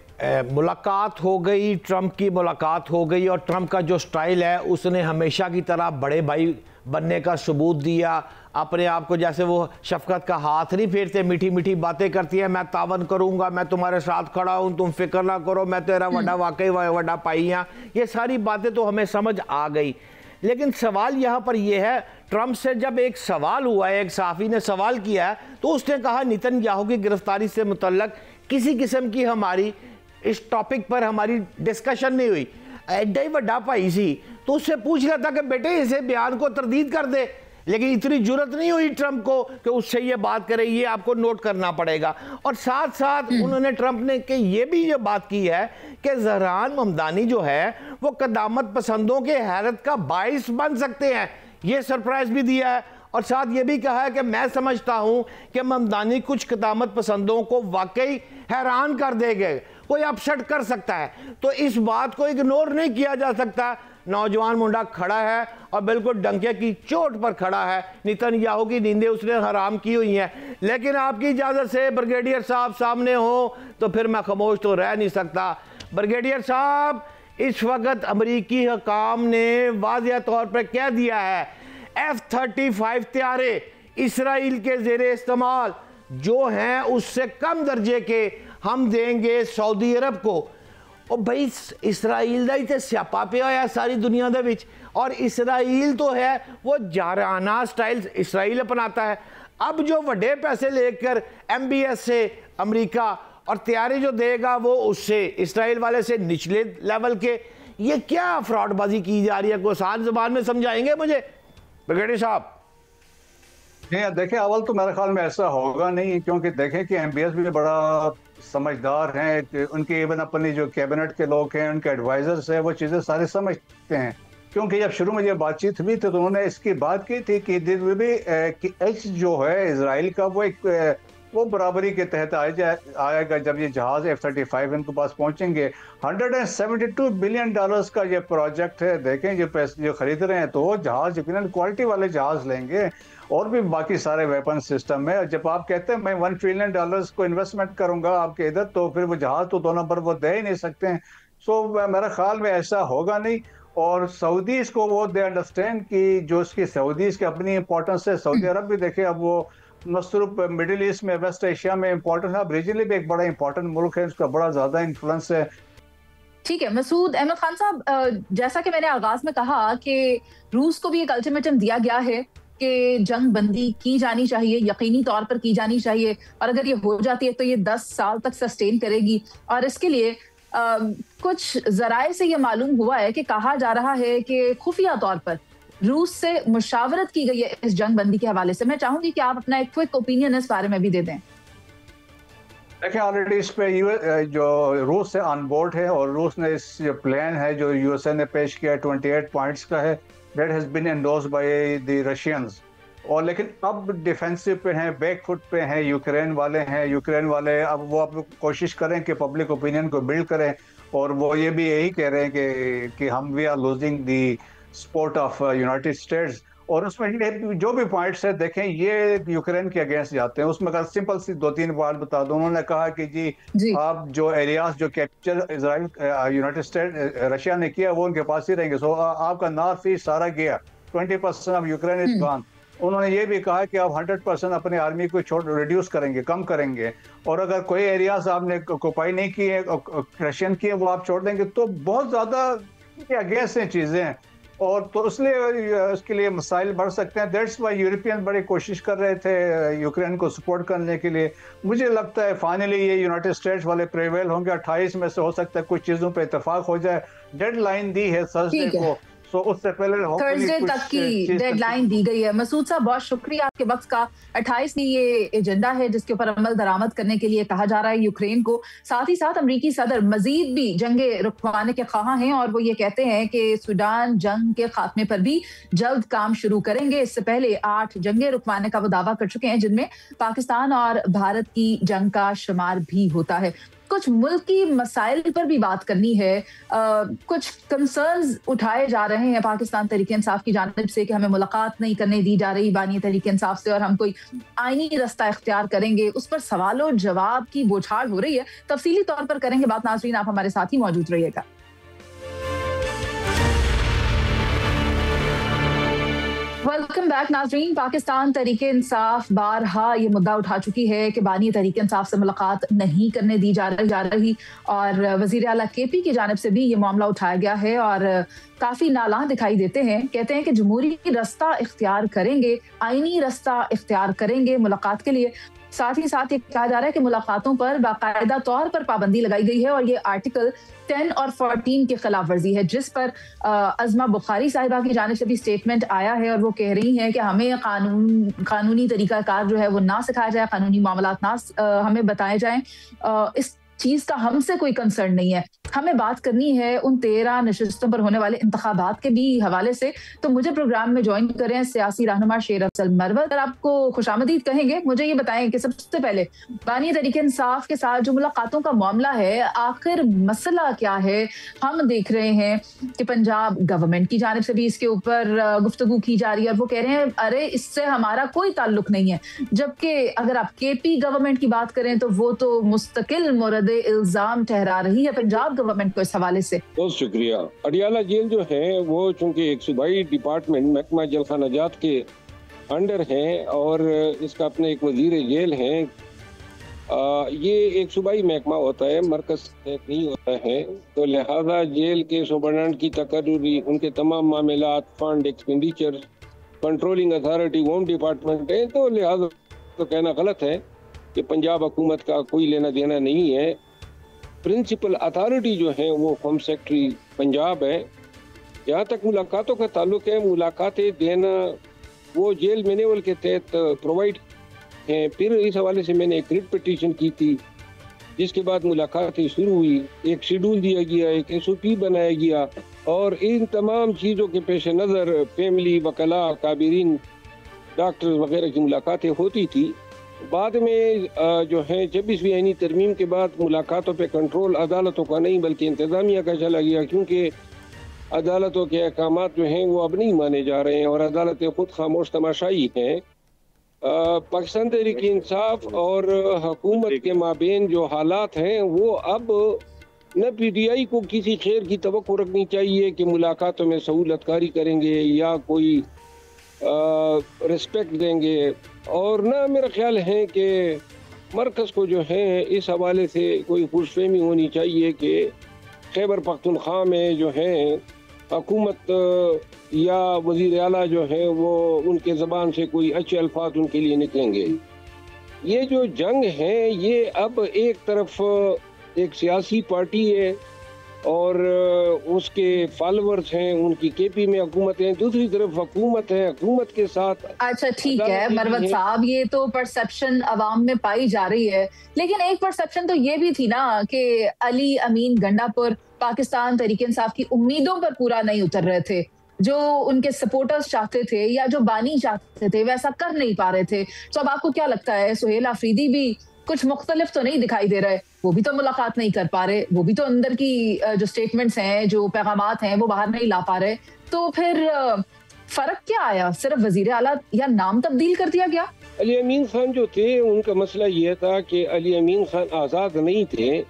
D: मुलाकात हो गई, ट्रंप की मुलाकात हो गई, और ट्रंप का जो स्टाइल है उसने हमेशा की तरह बड़े भाई बनने का सबूत दिया। अपने आप को जैसे वो शफकत का हाथ नहीं फेरते, मीठी मीठी बातें करती है, मैं तावन करूंगा, मैं तुम्हारे साथ खड़ा हूं, तुम फिक्र ना करो, मैं तेरा वड्डा वाकई वड्डा पाइया। ये सारी बातें तो हमें समझ आ गई। लेकिन सवाल यहाँ पर यह है, ट्रंप से जब एक सवाल हुआ है, एक सहाफ़ी ने सवाल किया है, तो उसने कहा नेतन्याहू की गिरफ्तारी से मुतल्लक किसी किस्म की हमारी इस टॉपिक पर हमारी डिस्कशन नहीं हुई। एड्डा ही वड्डा भाई सी, तो उससे पूछ रहा था कि बेटे इसे बयान को तरदीद कर दे, लेकिन इतनी जुर्रत नहीं हुई ट्रंप को कि उससे ये बात करे। ये आपको नोट करना पड़ेगा। और साथ साथ उन्होंने ट्रंप ने कि ये भी ये बात की है कि ज़हरान ममदानी जो है वो कदामत पसंदों के हैरत का बाइस बन सकते हैं, ये सरप्राइज भी दिया है। और साथ ये भी कहा है कि मैं समझता हूं कि ममदानी कुछ कदामत पसंदों को वाकई हैरान कर देंगे, कोई अपसेट कर सकता है। तो इस बात को इग्नोर नहीं किया जा सकता। नौजवान मुंडा खड़ा है और बिल्कुल डंके की चोट पर खड़ा है। नेतन्याहू की नींदें उसने हराम की हुई हैं। लेकिन आपकी इजाज़त से ब्रिगेडियर साहब सामने हो तो फिर मैं खामोश तो रह नहीं सकता। ब्रिगेडियर साहब, इस वक्त अमरीकी हुकाम ने वाज़ेह तौर पर कह दिया है F-35 त्यारे इसराइल के ज़ेरे इस्तेमाल जो हैं उससे कम दर्जे के हम देंगे सऊदी अरब को। और भाई इसराइल का ही तो स्यापा पिया है सारी दुनिया दे विच, और इसराइल तो है वो जाराना स्टाइल इसराइल अपनाता है। अब जो बड़े पैसे लेकर MBS से अमेरिका और तैयारी जो देगा वो उससे इसराइल वाले से निचले लेवल के, ये क्या फ्रॉडबाजी की जा रही है? को आसान ज़बान में समझाएंगे मुझे ब्रिगेडियर साहब?
C: देखिए, अव्वल तो मेरे ख्याल में ऐसा होगा नहीं, क्योंकि देखें कि MBS भी बड़ा समझदार हैं। उनके इवन अपनी जो कैबिनेट के लोग हैं, उनके एडवाइजर्स हैं, वो चीज़ें सारे समझते हैं। क्योंकि जब शुरू में ये बातचीत हुई थी तो उन्होंने इसकी बात की थी कि H जो है इसराइल का वो बराबरी के तहत आएगा जब ये जहाज़ F-35 इनके पास पहुंचेंगे। $172 बिलियन का ये प्रोजेक्ट है। देखें जो खरीद रहे हैं तो वो जहाज़ यकीनन क्वालिटी वाले जहाज़ लेंगे, और भी बाकी सारे वेपन सिस्टम है। जब आप कहते हैं मैं $1 ट्रिलियन को इन्वेस्टमेंट करूंगा आपके इधर, तो फिर वो जहाज़ तो 2 नंबर वो दे ही नहीं सकते हैं। सो मेरे ख्याल में ऐसा होगा नहीं। और सऊदीज को वो दे अंडरस्टैंड कि जो इसकी सऊदीज की अपनी इंपॉर्टेंस है। सऊदी अरब भी देखे अब वो न सिर्फ मिडिल ईस्ट में, वेस्ट एशिया में इंपॉर्टेंट है, अब रीजनली भी एक बड़ा इंपॉर्टेंट मुल्क है, उसका बड़ा ज्यादा इन्फ्लुएंस है।
A: ठीक है मसूद अहमद खान साहब, जैसा कि मैंने आगाज में कहा कि रूस को भी एक अल्टीमेटम दिया गया है कि जंग बंदी की जानी चाहिए, यकीनी तौर पर की जानी चाहिए, और अगर ये हो जाती है तो ये 10 साल तक सस्टेन करेगी। और इसके लिए कुछ जराए से ये मालूम हुआ है कि कहा जा रहा है कि खुफिया तौर पर रूस से मुशावरत की गई है इस जंग बंदी के हवाले से। मैं चाहूंगी कि आप अपना एक क्विक ओपिनियन इस बारे में भी दे दें।
C: देखिए ऑलरेडी इस पे जो रूस से ऑन बोर्ड है, और रूस ने इस प्लान है जो यूएसए ने पेश किया 28 पॉइंट्स का है, that has been endorsed by the Russians. और लेकिन अब डिफेंसिव पे हैं, बैक फुट पे हैं, यूक्रेन वाले अब वो अब कोशिश करें कि पब्लिक ओपिनियन को बिल्ड करें, और वो ये भी यही कह रहे हैं कि हम we are losing the support of United States. और उसमें जो भी पॉइंट्स है देखें ये यूक्रेन के अगेंस्ट जाते हैं। उसमें अगर सिंपल सी 2-3 बात बता दूं, उन्होंने कहा कि जी आप जो एरियाज जो capture Israel United state Russia ने किया वो उनके पास ही रहेंगे। सो आपका नॉर्थ ईस्ट सारा गया, 20% ऑफ यूक्रेन इज गॉन। उन्होंने ये भी कहा कि आप 100% अपने आर्मी को रिड्यूस करेंगे, कम करेंगे, और अगर कोई एरियाज आपने ऑक्युपाई नहीं किए, रशियन किए, वो आप छोड़ देंगे। तो बहुत ज्यादा अगेंस्ट हैं चीजें, और तो इसलिए उसके लिए मसाइल बढ़ सकते हैं। दैट्स वाई यूरोपियन बड़ी कोशिश कर रहे थे यूक्रेन को सपोर्ट करने के लिए। मुझे लगता है फाइनली ये यूनाइटेड स्टेट्स वाले प्रेवेल होंगे। 28 में से हो सकता है कुछ चीजों पे इत्तेफाक हो जाए। डेडलाइन दी है थर्सडे को, तो उससे पहले
A: थर्सडे तक की डेडलाइन दी गई है। मसूद साहब बहुत शुक्रिया आपके वक्त का। 28 में ये एजेंडा है जिसके ऊपर अमल दरामद करने के लिए कहा जा रहा है यूक्रेन को। साथ ही साथ अमरीकी सदर मजीद भी जंगे रुकवाने के ख्वाह हैं, और वो ये कहते हैं कि सूडान जंग के खात्मे पर भी जल्द काम शुरू करेंगे। इससे पहले 8 जंगे रुकवाने का वो दावा कर चुके हैं, जिनमें पाकिस्तान और भारत की जंग का शुमार भी होता है। कुछ मुल्की मसाइल पर भी बात करनी है। कुछ कंसर्न्स उठाए जा रहे हैं पाकिस्तान तहरीक इंसाफ की जानिब से कि हमें मुलाकात नहीं करने दी जा रही बानी तहरीक इंसाफ से, और हम कोई आईनी रास्ता इख्तियार करेंगे। उस पर सवालों जवाब की बौछार हो रही है। तफसीली तौर पर करेंगे बात। नाज़रीन आप हमारे साथ ही मौजूद रहिएगा। वेलकम बैक नाजरीन। पाकिस्तान तहरीक इंसाफ बारहा ये मुद्दा उठा चुकी है कि बानी तहरीक इंसाफ से मुलाकात नहीं करने दी जा रही, और वजीर आला केपी की जानिब से भी ये मामला उठाया गया है, और काफी नाला दिखाई देते हैं। कहते हैं कि जमहूरी रास्ता इख्तियार करेंगे, आईनी रास्ता इख्तियार करेंगे मुलाकात के लिए। साथ ही साथ ये कहा जा रहा है कि मुलाकातों पर बाकायदा तौर पर पाबंदी लगाई गई है, और ये आर्टिकल 10 और 14 की खिलाफ वर्जी है, जिस पर अज़मा बुखारी साहिबा की जानिब से भी स्टेटमेंट आया है, और वो कह रही हैं कि हमें कानूनी तरीकाकार जो है वो ना सिखाया जाए, कानूनी मामलात ना हमें बताए जाएं। इस चीज का हमसे कोई कंसर्न नहीं है। हमें बात करनी है उन 13 नशिस्तों पर होने वाले इंतखाबात के भी हवाले से। तो मुझे प्रोग्राम में ज्वाइन करें सियासी रहनुमा शेर अफजल मरवत। अगर आपको खुशामदीद कहेंगे, मुझे ये बताएं कि सबसे पहले बानी तहरीक इंसाफ के साथ जो मुलाकातों का मामला है, आखिर मसला क्या है? हम देख रहे हैं कि पंजाब गवर्नमेंट की जानिब से भी इसके ऊपर गुफ्तगू की जा रही है, और वो कह रहे हैं अरे इससे हमारा कोई ताल्लुक नहीं है। जबकि अगर आप केपी गवर्नमेंट की बात करें तो वो तो मुस्तकिल मुरद इल्जाम ठहरा रही है पंजाब गवर्नमेंट को इस हवाले से।
E: बहुत शुक्रिया। अडियाला जेल जो है वो चूंकि एक सूबाई डिपार्टमेंट महकमा जलखानाजात के अंडर है, और इसका अपने एक वजीर जेल है। ये एक सूबाई महकमा होता है, मरकज नहीं होता है, तो लिहाजा जेल के सुपरडेंट की तकर्री, उनके तमाम मामलात, fund, expenditure, controlling authority home department है। तो लिहाजा तो कहना गलत है कि पंजाब हुकूमत का कोई लेना देना नहीं है। प्रिंसिपल अथॉरिटी जो है वो होम सेक्रेटरी पंजाब है। जहाँ तक मुलाकातों का ताल्लुक है, मुलाकातें देना वो जेल मैनुअल के तहत प्रोवाइड हैं। फिर इस हवाले से मैंने एक रिट पिटीशन की थी, जिसके बाद मुलाकातें शुरू हुई, एक शेड्यूल दिया गया, एक SOP बनाया गया, और इन तमाम चीज़ों के पेश नज़र फैमिली, वकला, काबिरीन, डॉक्टर वगैरह की मुलाकातें होती थी। बाद में जो है 26वीं आईनी तरमीम के बाद मुलाकातों पे कंट्रोल अदालतों का नहीं बल्कि इंतज़ामिया का चला गया, क्योंकि अदालतों के अहकामात जो हैं वो अब नहीं माने जा रहे हैं, और अदालतें खुद खामोश तमाशाई हैं। पाकिस्तान तहरीक इंसाफ और हुकूमत के माबेन जो हालात हैं वो अब न पीटीआई को किसी खैर की तवक्को रखनी चाहिए कि मुलाकातों में सहूलतकारी करेंगे या कोई रिस्पेक्ट देंगे, और ना मेरा ख्याल है कि मरकज़ को जो है इस हवाले से कोई खुशफहमी होनी चाहिए कि खैबर पख्तूनख्वा में जो है हुकूमत या वज़ीर आला जो है वो उनके ज़बान से कोई अच्छे अल्फाज उनके लिए निकलेंगे। ये जो जंग है ये अब एक तरफ एक सियासी पार्टी है और उसके फॉलोअर्स हैं, उनकी केपी में हुकूमत है, दूसरी तरफ हुकूमत है, हुकूमत के साथ।
A: अच्छा ठीक है मरवत साहब, ये तो परसेप्शन अवाम में पाई जा रही है, लेकिन एक परसेप्शन तो ये भी थी ना कि अली अमीन गंडापुर पाकिस्तान तहरीक इंसाफ की उम्मीदों पर पूरा नहीं उतर रहे थे। जो उनके सपोर्टर्स चाहते थे या जो बानी चाहते थे वैसा कर नहीं पा रहे थे। तो अब आपको क्या लगता है सुहेल आफरीदी भी कुछ मुख्तलिफ तो नहीं दिखाई दे रहे? वो भी तो मुलाकात नहीं कर पा रहे, वो भी तो अंदर की जो स्टेटमेंट्स हैं, जो पैगामात हैं, वो बाहर नहीं ला पा रहे। तो फिर फर्क क्या आया? सिर्फ वजीर आला या नाम तब्दील कर दिया गया?
E: अली अमीन खान जो थे उनका मसला यह था कि अली अमीन खान आज़ाद नहीं थे।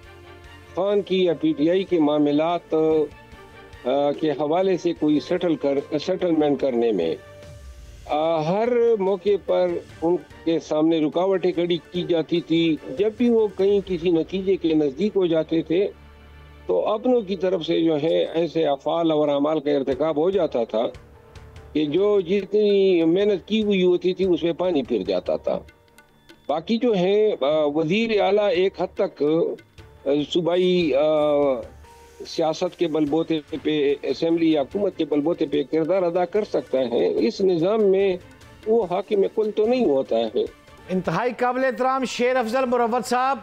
E: खान की या पीटीआई के मामलात के हवाले से कोई सेटलमेंट करने में हर मौके पर उनके सामने रुकावटें खड़ी की जाती थी। जब भी वो कहीं किसी नतीजे के नज़दीक हो जाते थे तो अपनों की तरफ से जो है ऐसे अफ़ाल और अमाल का इर्तिकाब हो जाता था कि जो जितनी मेहनत की हुई होती थी उसमें पानी फिर जाता था। बाकी जो है वज़ीर आला एक हद तक सूबाई सियासत के बलबोते पे, असेंबली या हुकूमत के बलबोते पे किरदार अदा कर सकता है। इस निज़ाम में वो हाकिम कुल तो नहीं होता है।
D: इंतहाई काबिल एहतराम शेर अफजल मुरव्वत साहब,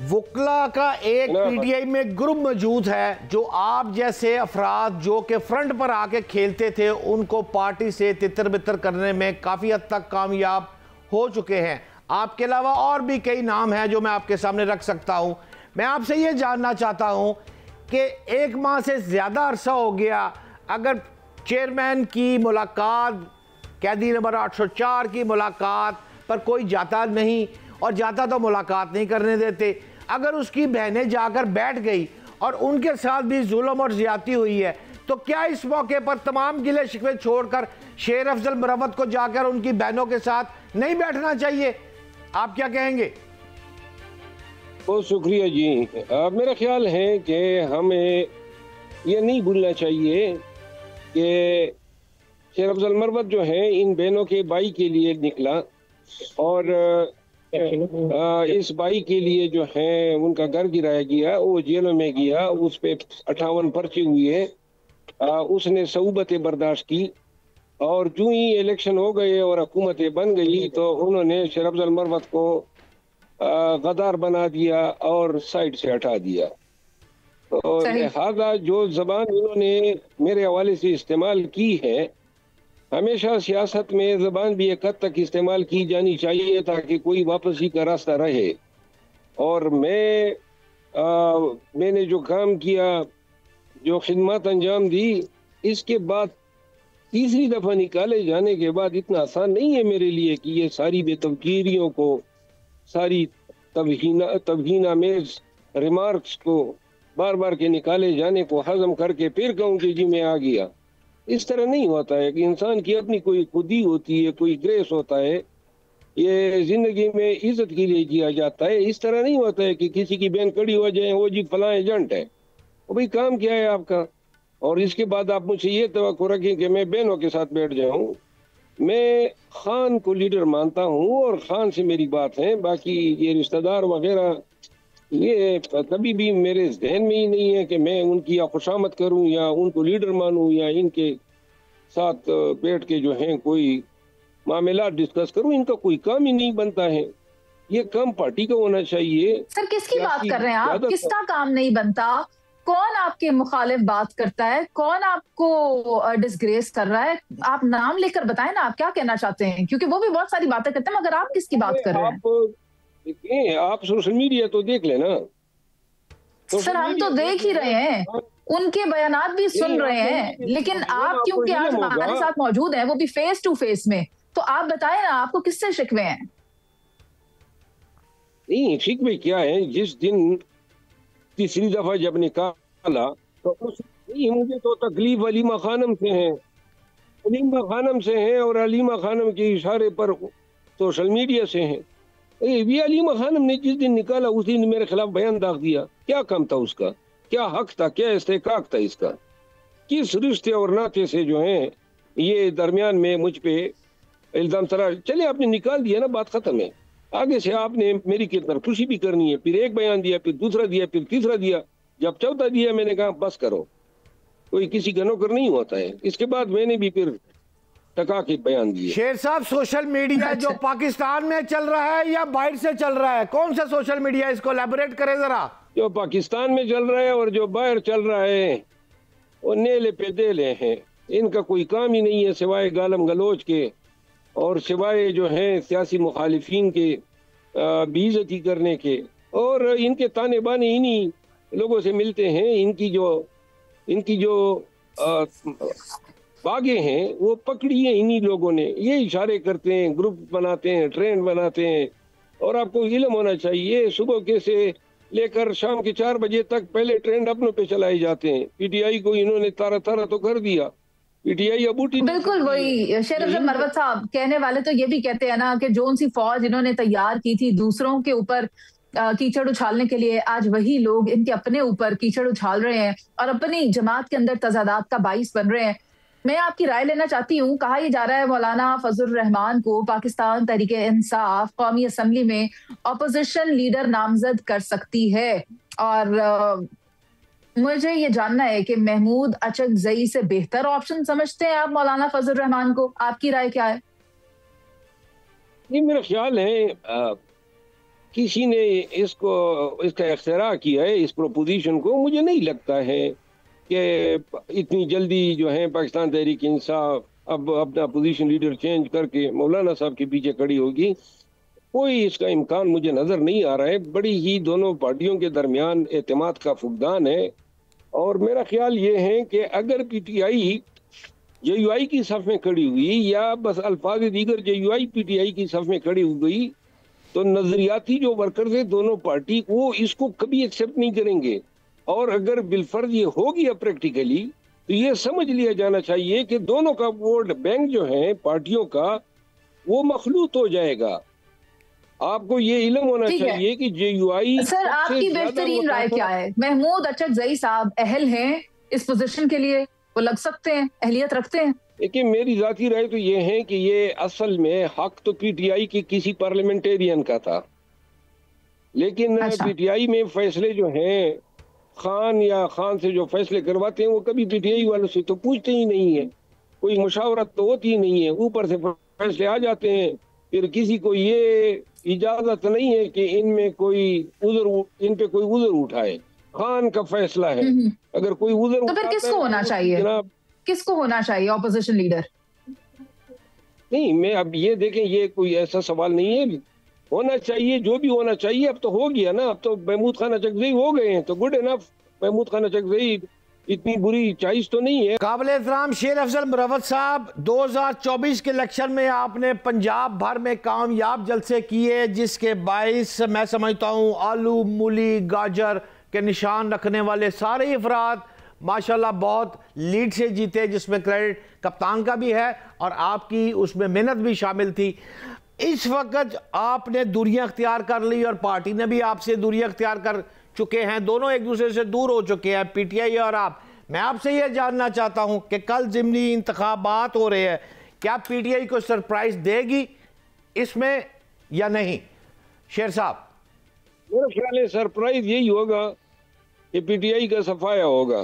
D: वकला का एक पीटीआई में ग्रुप मौजूद है जो आप जैसे अफराद जो के फ्रंट पर आके खेलते थे उनको पार्टी से तितर बितर करने में काफ़ी हद तक कामयाब हो चुके हैं। आपके अलावा और भी कई नाम हैं जो मैं आपके सामने रख सकता हूं। मैं आपसे ये जानना चाहता हूं कि 1 माह से ज़्यादा अरसा हो गया, अगर चेयरमैन की मुलाकात, कैदी नंबर 804 की मुलाकात पर कोई जाता नहीं और जाता तो मुलाकात नहीं करने देते, अगर उसकी बहनें जाकर बैठ गई और उनके साथ भी जुल्म और ज़्यादती हुई है, तो क्या इस मौके पर तमाम गिले शिकवे छोड़कर शेर अफजल मुरव्वत को जाकर उनकी बहनों के साथ नहीं बैठना चाहिए? आप क्या कहेंगे?
E: बहुत शुक्रिया जी। मेरा ख्याल है कि हमें ये नहीं भूलना चाहिए कि शेर अफजल मुरव्वत जो है इन बहनों के भाई के लिए निकला और इस भाई के लिए जो है उनका घर गिराया गया, वो जेलों में गया, उस पे 58 पर्चे हुए, उसने सऊबतें बर्दाश्त की और जो ही इलेक्शन हो गए और हुकूमतें बन गई तो उन्होंने शेर अफजल मुरव्वत को गद्दार बना दिया और साइड से हटा दिया। तो लिहाजा जो जबान इन्होंने मेरे हवाले से इस्तेमाल की है, हमेशा सियासत में जबान भी एक हद तक इस्तेमाल की जानी चाहिए ताकि कोई वापसी का रास्ता रहे। और मैंने जो काम किया, जो खिदमत अंजाम दी, इसके बाद तीसरी दफ़ा निकाले जाने के बाद इतना आसान नहीं है मेरे लिए कि ये सारी बेतवकीरियों को, सारी तवहीना में रिमार्क्स को बार बार के निकाले जाने को हजम करके फिर कहूँ कि जी मैं आ गया। इस तरह नहीं होता है कि इंसान की अपनी कोई खुदी होती है, कोई ग्रेस होता है, ये जिंदगी में इज्जत के लिए किया जाता है। इस तरह नहीं होता है कि किसी की बहन खड़ी हो जाए, वो जी फलां एजेंट है, वो भाई काम क्या है आपका, और इसके बाद आप मुझे ये तवक्को रखें कि मैं बहनों के साथ बैठ जाऊं। मैं खान को लीडर मानता हूं और खान से मेरी बात है, बाकी ये रिश्तेदार वगैरह ये कभी भी मेरे जहन में ही नहीं है कि मैं उनकी या खुशामद करूं या उनको लीडर मानूं या इनके साथ बैठ के जो है कोई मामला डिस्कस करूं। इनका कोई काम ही नहीं बनता है, ये काम पार्टी का होना चाहिए।
A: सर किसकी बात कर रहे हैं आप? किसका काम नहीं बनता? कौन आपके मुखालिफ बात करता है? कौन आपको डिसग्रेस कर रहा है? आप नाम लेकर बताएं ना, आप क्या कहना चाहते हैं, क्योंकि वो भी बहुत सारी बातें करते हैं, मगर आप किसकी बात कर रहे हैं?
E: आप सोशल मीडिया तो देख लेना।
A: सर हम तो देख ही रहे हैं, उनके बयानात भी सुन रहे हैं, लेकिन आप क्योंकि आज हमारे साथ मौजूद हैं, वो भी फेस टू फेस में, तो आप बताएं ना आपको किससे शिकवे हैं?
E: नहीं, शिकवे क्या है, जिस दिन तीसरी दफा जब निकाला तो मुझे तो तकलीफ अलीमा खानम से है, अलीमा खानम से है और अलीमा खानम के इशारे पर सोशल मीडिया से है। ये अलीमा खानम ने जिस दिन निकाला उस दिन मेरे खिलाफ बयान दाग दिया। क्या काम था उसका, क्या हक था, क्या इस्तेकाक था इसका? किस रिश्ते और नाते से जो है ये दरमियान में मुझ पे इल्जाम तरा? चले आपने निकाल दिया ना, बात खत्म है। आगे से आपने मेरी कितना खुशी भी करनी है। फिर एक बयान दिया, फिर दूसरा दिया, फिर तीसरा दिया, जब चौथा दिया मैंने कहा बस करो, कोई किसी का नौकर नहीं होता है। इसके बाद मैंने भी फिर टका के बयान दिए।
D: शेर साहब, सोशल मीडिया जो पाकिस्तान में चल रहा है या बाहर से चल रहा है, कौन सा सोशल मीडिया, इसको एलैबोरेट करें जरा।
E: जो पाकिस्तान में चल रहा है और जो बाहर चल रहा है वो नेले पे देले हैं। इनका कोई काम ही नहीं है सिवाय गालम गलोच के और सिवाय जो है सियासी मुखालिफिन के बेइज्जती करने के, और इनके ताने बाने इन्हीं लोगों से मिलते हैं। इनकी जो बागे हैं वो पकड़ी है इन्हीं लोगों ने। ये इशारे करते हैं, ग्रुप बनाते हैं, ट्रेंड बनाते हैं। और आपको इल्म होना चाहिए, सुबह के से लेकर शाम के 4 बजे तक पहले ट्रेंड अपनों पे चलाए जाते हैं। पीटीआई को इन्होंने तारा तारा तो कर दिया। पीटीआई अबूटी
A: बिल्कुल वही शेर अफजल मरवत साहब कहने वाले तो ये भी कहते हैं ना कि जोन सी फौज इन्होंने तैयार की थी दूसरों के ऊपर कीचड़ उछालने के लिए, आज वही लोग इनके अपने ऊपर कीचड़ उछाल रहे हैं और अपनी जमात के अंदर तजादात का बाइस बन रहे हैं। मैं आपकी राय लेना चाहती हूँ। कहा यह जा रहा है मौलाना फजल रहमान को पाकिस्तान तहरीके इंसाफ कौमी असम्बली में ऑपोजिशन लीडर नामजद कर सकती है, और मुझे ये जानना है कि महमूद अचकजई से बेहतर ऑप्शन समझते हैं आप मौलाना फजल रहमान को? आपकी राय क्या है?
E: ये मेरा ख्याल है किसी ने इसका इख्तिरा किया है इस प्रोपोजिशन को। मुझे नहीं लगता है कि इतनी जल्दी जो है पाकिस्तान तहरीक इंसाफ अब अपना पोजीशन लीडर चेंज करके मौलाना साहब के पीछे खड़ी होगी। कोई इसका इम्कान मुझे नज़र नहीं आ रहा है। बड़ी ही दोनों पार्टियों के दरमियान एतमाद का फुकदान है। और मेरा ख्याल ये है कि अगर पीटीआई जेयूआई की सफ में खड़ी हुई या बस अल्फाज दीगर जेयूआई पीटीआई की सफ में खड़ी हो गई तो नजरियाती जो वर्कर्स है दोनों पार्टी वो इसको कभी एक्सेप्ट नहीं करेंगे। और अगर बिलफर्ज ये हो गया प्रैक्टिकली तो ये समझ लिया जाना चाहिए कि दोनों का वोट बैंक जो है पार्टियों का वो मखलूत हो जाएगा। आपको ये इल्म होना चाहिए कि जेयूआई।
A: सर आपकी बेहतरीन राय क्या है? महमूद अचकजई साहब अहल हैं इस पोजीशन के लिए? वो लग सकते हैं, अहलियत रखते हैं?
E: देखिए मेरी जाती राय तो ये है कि ये असल में हक तो पीटीआई की किसी पार्लियामेंटेरियन का था, लेकिन पीटीआई में फैसले जो हैं खान या खान से जो फैसले करवाते हैं वो कभी पीटीआई वालों से तो पूछते ही नहीं है। कोई मुशावरत तो होती ही नहीं है, ऊपर से फैसले आ जाते हैं। फिर किसी को ये इजाजत नहीं है कि इन पे कोई उज़र उठाए। खान का फैसला है, अगर कोई उज़र
A: तो फिर किसको होना चाहिए? किसको होना चाहिए ऑपोजिशन लीडर?
E: नहीं, मैं अब ये देखें, ये कोई ऐसा सवाल नहीं है। होना चाहिए जो भी होना चाहिए, अब तो हो गया ना। अब तो महमूद खान अचकजई हो गए हैं तो गुड इनफ। महमूद खान अचकजई इतनी बुरी चॉइस तो नहीं है।
D: काबिल एहतराम शेर अफजल मरवत साहब, 2024 के इलेक्शन में आपने पंजाब भर में कामयाब जलसे किए जिसके बाइस मैं समझता हूँ आलू मूली गाजर के निशान रखने वाले सारे अफराद माशाल्लाह बहुत लीड से जीते, जिसमें क्रेडिट कप्तान का भी है और आपकी उसमें मेहनत भी शामिल थी। इस वक्त आपने दूरियां अख्तियार कर ली और पार्टी ने भी आपसे दूरियां अख्तियार कर चुके हैं, दोनों एक दूसरे से दूर हो चुके हैं, पीटीआई और आप। मैं आपसे यह जानना चाहता हूं कि कल ज़िमनी इंतखाबात हो रहे हैं, क्या पीटीआई को सरप्राइज देगी इसमें या नहीं? शेर साहब,
E: मेरा ख्याल है सरप्राइज यही होगा कि पीटीआई का सफाया होगा।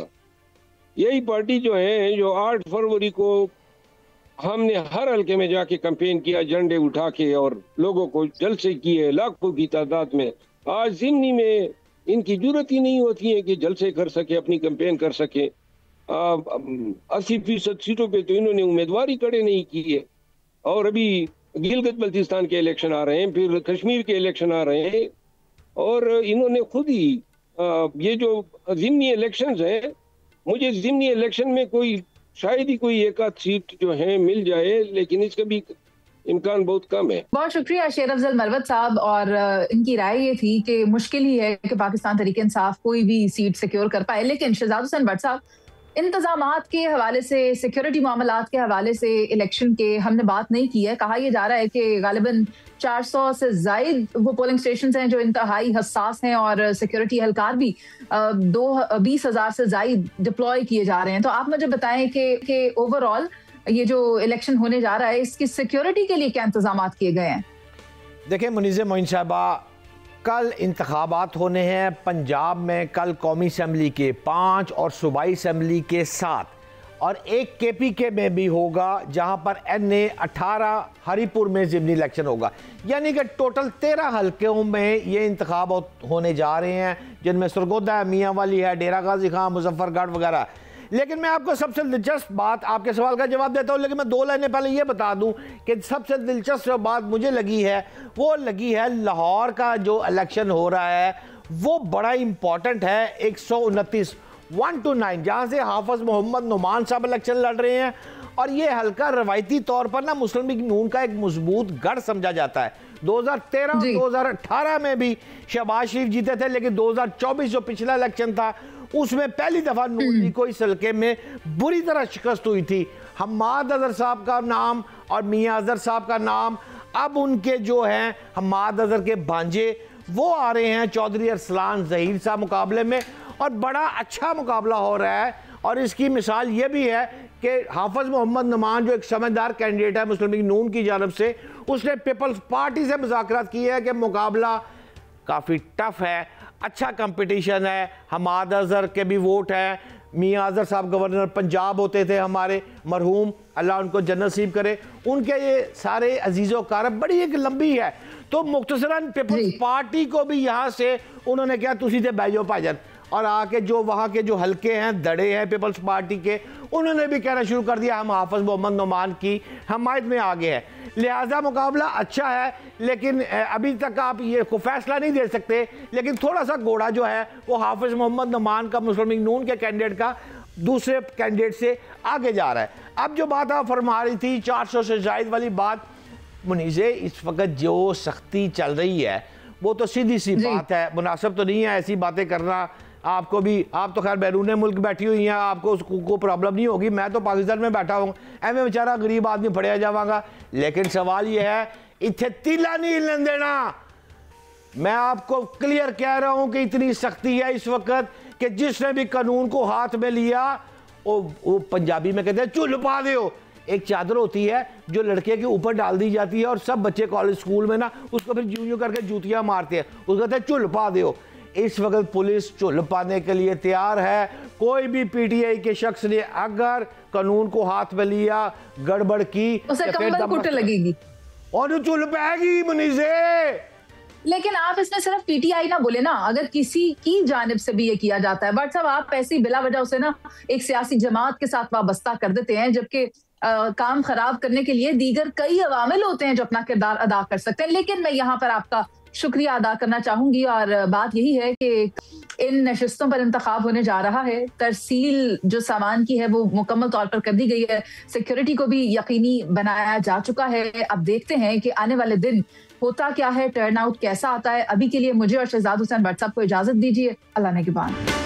E: यही पार्टी जो है जो 8 फरवरी को हमने हर हल्के में जाके कैंपेन किया, झंडे उठा के और लोगों को जलसे किए लाखों की तादाद में। आज ज़िमनी में इनकी जरूरत ही नहीं होती है कि जलसे कर सके, अपनी कैंपेन कर सके। 80% सीटों पे तो इन्होंने उम्मीदवार ही खड़े नहीं किए। और अभी गिलगित बल्तिस्तान के इलेक्शन आ रहे हैं, फिर कश्मीर के इलेक्शन आ रहे हैं और इन्होंने खुद ही ये जो ज़िमनी इलेक्शंस हैं, मुझे ज़िमनी इलेक्शन में कोई शायद ही कोई एक आध सीट जो है मिल जाए, लेकिन इसका भी इम्कान बहुत कम है।
A: बहुत शुक्रिया शेर अफजल मरवत साहब। और इनकी राय ये थी कि मुश्किल ही है कि पाकिस्तान तहरीक इंसाफ कोई भी सीट सिक्योर कर पाए, लेकिन शहजाद हुसैन भट्ट साहब, इंतजामात के हवाले से, सिक्योरिटी मामलात के हवाले से इलेक्शन के हमने बात नहीं की है। कहा यह जा रहा है कि गालिबन 400 से जायद वो पोलिंग स्टेशन हैं जो इंतहाई हसास हैं और सिक्योरिटी एहलकार भी 20,000 से जायद डिप्लॉय किए जा रहे हैं। तो आप मुझे बताएं कि ओवरऑल ये जो इलेक्शन होने जा रहा है इसकी सिक्योरिटी के लिए क्या इंतजामात किए गए हैं?
D: देखिए मुनीज़े मोइन साहबा, कल इंतखाबात होने हैं पंजाब में, कल कौमी असम्बली के 5 और सूबाई असम्बली के 7 और एक KPK में भी होगा, जहां पर NA 18 हरीपुर में ज़िमनी इलेक्शन होगा। यानी कि टोटल 13 हल्कों में ये इंतखाब होने जा रहे हैं, जिनमें सरगोदा है, मियाँ वाली है, डेरा गाजी खां, मुजफ्फरगढ़ वगैरह। लेकिन मैं आपको सबसे दिलचस्प बात, आपके सवाल का जवाब देता हूँ, लेकिन मैं 2 लाइनें पहले ये बता दूं कि सबसे दिलचस्प बात मुझे लगी है वो लगी है लाहौर का जो इलेक्शन हो रहा है वो बड़ा इंपॉर्टेंट है। 129 1-9 जहाँ से हाफिज मोहम्मद नुमान साहब इलेक्शन लड़ रहे हैं और ये हल्का रवायती तौर पर ना मुस्लिम लीग नून का एक मजबूत गढ़ समझा जाता है। 2013 और 2018 में भी शहबाज शरीफ जीते थे, लेकिन 2024 जो पिछला इलेक्शन था उसमें पहली दफा नून लीग को इस हल्के में बुरी तरह शिकस्त हुई थी। हम्माद अजहर साहब का नाम और मियां अजहर साहब का नाम, अब उनके जो हैं हम्माद अजहर के भांजे वो आ रहे हैं चौधरी अरसलान ज़हीर साहब मुकाबले में, और बड़ा अच्छा मुकाबला हो रहा है। और इसकी मिसाल ये भी है कि हाफिज मोहम्मद नुमान जो एक समझदार कैंडिडेट है मुस्लिम लीग नून की जानब से, उसने पीपल्स पार्टी से मुज़ाकरात किए हैं कि मुकाबला काफ़ी टफ है, अच्छा कंपटीशन है, हम्माद अजहर के भी वोट हैं। मियां अजहर साहब गवर्नर पंजाब होते थे हमारे मरहूम, अल्लाह उनको जन्नत नसीब करे, उनके ये सारे अजीज़ो कारब बड़ी एक लंबी है। तो मुख्तसरन पीपल्स पार्टी को भी यहाँ से उन्होंने क्या तुसी थे बैजो भाजन, और आके जो वहाँ के जो हल्के हैं दड़े हैं पीपल्स पार्टी के, उन्होंने भी कहना शुरू कर दिया हम हाफिज मोहम्मद नुमान की हमायत में आगे हैं। लिहाजा मुकाबला अच्छा है, लेकिन अभी तक आप ये को फैसला नहीं दे सकते, लेकिन थोड़ा सा घोड़ा जो है वो हाफिज मोहम्मद नुमान का मुस्लिम लीग नून के कैंडिडेट का दूसरे कैंडिडेट से आगे जा रहा है। अब जो बात आप फरमा रही थी 400 से जायद वाली बात, मुनीज़े इस वक्त जो सख्ती चल रही है वो तो सीधी सी बात है, मुनासिब तो नहीं है ऐसी बातें करना। आपको भी, आप तो खैर बैरून मुल्क बैठी हुई हैं, आपको उसको प्रॉब्लम नहीं होगी, मैं तो पाकिस्तान में बैठा हूँ, एवं बेचारा गरीब आदमी फड़िया जावांगा। लेकिन सवाल ये है इतने तीला नहीं हिलन देना। मैं आपको क्लियर कह रहा हूँ कि इतनी सख्ती है इस वक्त कि जिसने भी कानून को हाथ में लिया वो पंजाबी में कहते हैं चुल पा दो। एक चादर होती है जो लड़के के ऊपर डाल दी जाती है और सब बच्चे कॉलेज स्कूल में ना उसको फिर यूं यूं करके जूतियां मारते हैं, उसको कहते हैं चुल पा दो। इस वक्त पुलिस चुल पाने के लिए तैयार है। कोई भी PTI के शख्स ने अगर कानून को हाथ में लिया, गड़बड़ की,
A: उसे कंबल कुट लगेगी
D: और चुल पाएगी मुनीज़े।
A: लेकिन आप इसमें सिर्फ PTI ना बोले ना, अगर किसी की जानिब से भी ये किया जाता है, बट साहब आप ऐसी बिला वजह उसे ना एक सियासी जमात के साथ वाबस्ता कर देते हैं, जबकि काम खराब करने के लिए दीगर कई अवामिल होते हैं जो अपना किरदार अदा कर सकते हैं। लेकिन मैं यहाँ पर आपका शुक्रिया अदा करना चाहूंगी, और बात यही है कि इन नशिस्तों पर इंतखाब होने जा रहा है। तरसील जो सामान की है वो मुकम्मल तौर पर कर दी गई है, सिक्योरिटी को भी यकीनी बनाया जा चुका है। अब देखते हैं कि आने वाले दिन होता क्या है, टर्न आउट कैसा आता है। अभी के लिए मुझे और शहजाद हुसैन भट्ट साहब को इजाजत दीजिए। अल्लाह ने के बाद।